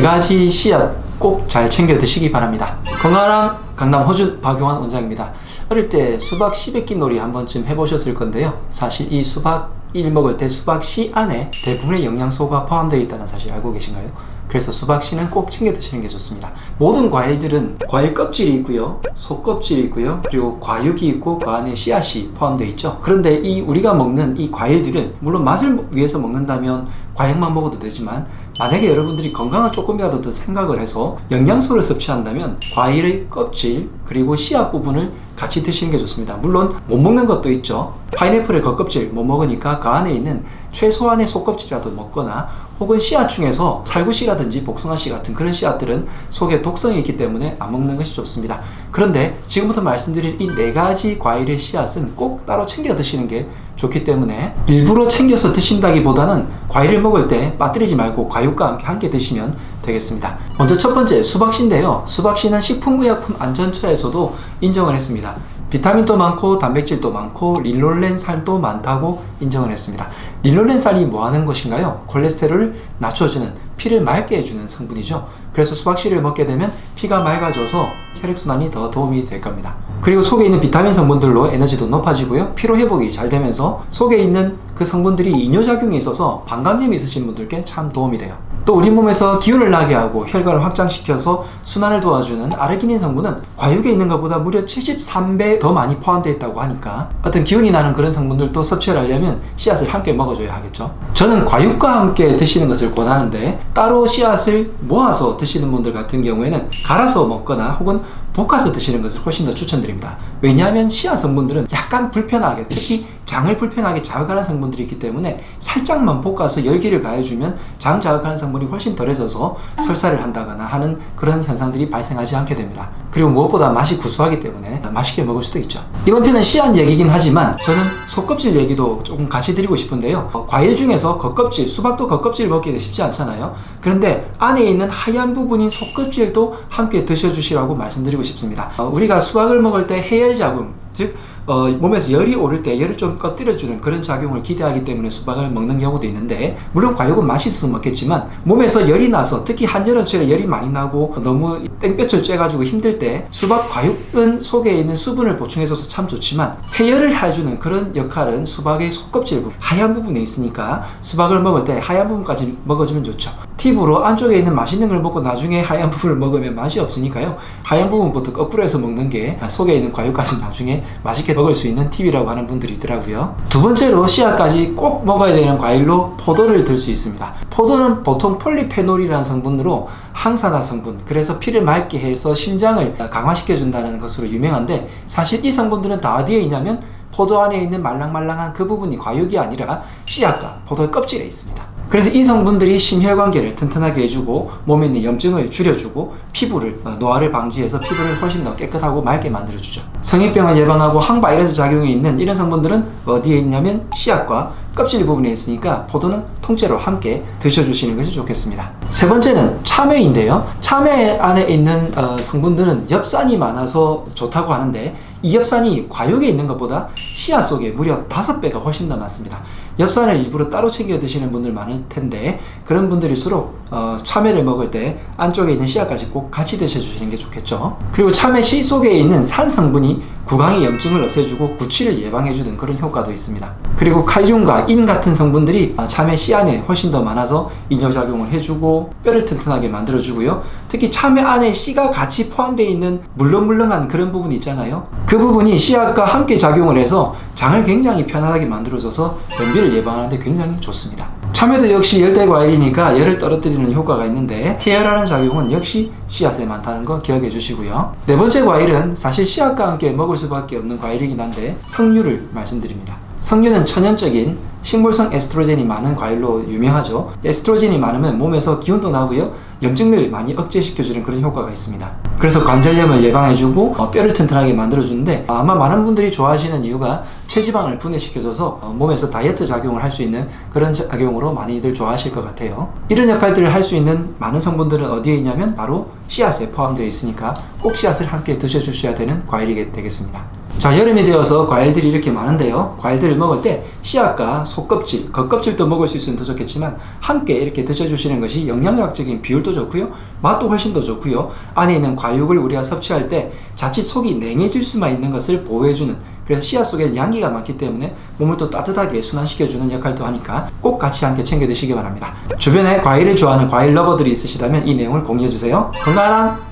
4가지 씨앗 꼭 잘 챙겨 드시기 바랍니다. 건강한 강남 허준 박용환 원장입니다. 어릴 때 수박 씨 뱉기 놀이 한 번쯤 해보셨을 건데요. 사실 이 수박 1 먹을 때 수박 씨 안에 대부분의 영양소가 포함되어 있다는 사실 알고 계신가요? 그래서 수박 씨는 꼭 챙겨 드시는 게 좋습니다. 모든 과일들은 과일 껍질이 있고요, 속껍질이 있고요, 그리고 과육이 있고 그 안에 씨앗이 포함되어 있죠. 그런데 우리가 먹는 이 과일들은 물론 맛을 위해서 먹는다면 과육만 먹어도 되지만, 만약에 여러분들이 건강을 조금이라도 더 생각을 해서 영양소를 섭취한다면 과일의 껍질 그리고 씨앗 부분을 같이 드시는 게 좋습니다. 물론 못 먹는 것도 있죠. 파인애플의 겉껍질 못 먹으니까 그 안에 있는 최소한의 속껍질이라도 먹거나, 혹은 씨앗 중에서 살구씨라든지 복숭아씨 같은 그런 씨앗들은 속에 독성이 있기 때문에 안 먹는 것이 좋습니다. 그런데 지금부터 말씀드릴 이 4가지 과일의 씨앗은 꼭 따로 챙겨 드시는 게 좋기 때문에 일부러 챙겨서 드신다기보다는 과일을 먹을 때 빠뜨리지 말고 과육과 함께 드시면 되겠습니다. 먼저 첫 번째 수박씨인데요. 수박씨는 식품의약품안전처에서도 인정을 했습니다. 비타민도 많고 단백질도 많고 릴놀렌산도 많다고 인정을 했습니다. 릴놀렌산이 뭐 하는 것인가요? 콜레스테롤을 낮춰주는, 피를 맑게 해주는 성분이죠. 그래서 수박씨를 먹게 되면 피가 맑아져서 혈액순환이 더 도움이 될 겁니다. 그리고 속에 있는 비타민 성분들로 에너지도 높아지고요, 피로회복이 잘 되면서 속에 있는 그 성분들이 이뇨작용이 있어서 방광염이 있으신 분들께 참 도움이 돼요. 또 우리 몸에서 기운을 나게 하고 혈관을 확장시켜서 순환을 도와주는 아르기닌 성분은 과육에 있는 것보다 무려 73배 더 많이 포함되어 있다고 하니까 어떤 기운이 나는 그런 성분들도 섭취를 하려면 씨앗을 함께 먹어줘야 하겠죠. 저는 과육과 함께 드시는 것을 권하는데, 따로 씨앗을 모아서 드시는 분들 같은 경우에는 갈아서 먹거나 혹은 볶아서 드시는 것을 훨씬 더 추천드립니다. 왜냐하면 씨앗 성분들은 약간 불편하게, 특히 장을 불편하게 자극하는 성분들이 있기 때문에 살짝만 볶아서 열기를 가해주면 장 자극하는 성분이 훨씬 덜해져서 설사를 한다거나 하는 그런 현상들이 발생하지 않게 됩니다. 그리고 무엇보다 맛이 구수하기 때문에 맛있게 먹을 수도 있죠. 이번 편은 씨앗 얘기긴 하지만 저는 속껍질 얘기도 조금 같이 드리고 싶은데요. 과일 중에서 겉껍질, 수박도 겉껍질 먹기가 쉽지 않잖아요. 그런데 안에 있는 하얀 부분인 속껍질도 함께 드셔주시라고 말씀드리고 싶습니다. 우리가 수박을 먹을 때 해열작용, 즉 몸에서 열이 오를 때 열을 좀 꺼뜨려주는 그런 작용을 기대하기 때문에 수박을 먹는 경우도 있는데, 물론 과육은 맛있어서 먹겠지만 몸에서 열이 나서, 특히 한여름철에 열이 많이 나고 너무 땡볕을 쬐가지고 힘들 때 수박 과육은 속에 있는 수분을 보충해줘서 참 좋지만, 해열을 해주는 그런 역할은 수박의 속껍질 부분, 하얀 부분에 있으니까 수박을 먹을 때 하얀 부분까지 먹어주면 좋죠. 팁으로 안쪽에 있는 맛있는 걸 먹고 나중에 하얀 부분을 먹으면 맛이 없으니까요, 하얀 부분부터 거꾸로 해서 먹는 게 속에 있는 과육까지 나중에 맛있게 먹을 수 있는 팁이라고 하는 분들이 있더라고요. 두 번째로 씨앗까지 꼭 먹어야 되는 과일로 포도를 들 수 있습니다. 포도는 보통 폴리페놀이라는 성분으로 항산화 성분, 그래서 피를 맑게 해서 심장을 강화시켜 준다는 것으로 유명한데, 사실 이 성분들은 다 어디에 있냐면 포도 안에 있는 말랑말랑한 그 부분이 과육이 아니라 씨앗과 포도의 껍질에 있습니다. 그래서 이 성분들이 심혈관계를 튼튼하게 해주고 몸에 있는 염증을 줄여주고 피부를, 노화를 방지해서 피부를 훨씬 더 깨끗하고 맑게 만들어주죠. 성인병을 예방하고 항바이러스 작용이 있는 이런 성분들은 어디에 있냐면 씨앗과 껍질 부분에 있으니까 포도는 통째로 함께 드셔주시는 것이 좋겠습니다. 세 번째는 참외인데요. 참외 안에 있는 성분들은 엽산이 많아서 좋다고 하는데, 이 엽산이 과육에 있는 것보다 씨앗 속에 무려 5배가 훨씬 더 많습니다. 엽산을 일부러 따로 챙겨 드시는 분들 많을 텐데, 그런 분들일수록 참외를 먹을 때 안쪽에 있는 씨앗까지 꼭 같이 드셔주시는 게 좋겠죠. 그리고 참외 씨 속에 있는 산 성분이 구강의 염증을 없애주고 구취를 예방해주는 그런 효과도 있습니다. 그리고 칼륨과 인 같은 성분들이 참외 씨 안에 훨씬 더 많아서 이뇨작용을 해주고 뼈를 튼튼하게 만들어주고요. 특히 참외 안에 씨가 같이 포함되어 있는 물렁물렁한 그런 부분이 있잖아요. 그 부분이 씨앗과 함께 작용을 해서 장을 굉장히 편안하게 만들어줘서 변비를 예방하는 데 굉장히 좋습니다. 참외도 역시 열대과일이니까 열을 떨어뜨리는 효과가 있는데, 해열하는 작용은 역시 씨앗에 많다는 거 기억해 주시고요. 네 번째 과일은 사실 씨앗과 함께 먹을 수밖에 없는 과일이긴 한데, 석류를 말씀드립니다. 석류는 천연적인 식물성 에스트로겐이 많은 과일로 유명하죠. 에스트로겐이 많으면 몸에서 기운도 나고요, 염증을 많이 억제시켜주는 그런 효과가 있습니다. 그래서 관절염을 예방해주고 뼈를 튼튼하게 만들어주는데, 아마 많은 분들이 좋아하시는 이유가 체지방을 분해시켜줘서 몸에서 다이어트 작용을 할 수 있는 그런 작용으로 많이들 좋아하실 것 같아요. 이런 역할들을 할 수 있는 많은 성분들은 어디에 있냐면 바로 씨앗에 포함되어 있으니까 꼭 씨앗을 함께 드셔주셔야 되는 과일이 되겠습니다. 자, 여름이 되어서 과일들이 이렇게 많은데요. 과일들을 먹을 때 씨앗과 속껍질, 겉껍질도 먹을 수 있으면 더 좋겠지만 함께 이렇게 드셔주시는 것이 영양학적인 비율도 좋고요. 맛도 훨씬 더 좋고요. 안에 있는 과육을 우리가 섭취할 때 자칫 속이 냉해질 수만 있는 것을 보호해주는, 그래서 씨앗 속에 양기가 많기 때문에 몸을 또 따뜻하게 순환시켜주는 역할도 하니까 꼭 같이 함께 챙겨 드시기 바랍니다. 주변에 과일을 좋아하는 과일 러버들이 있으시다면 이 내용을 공유해주세요. 건강한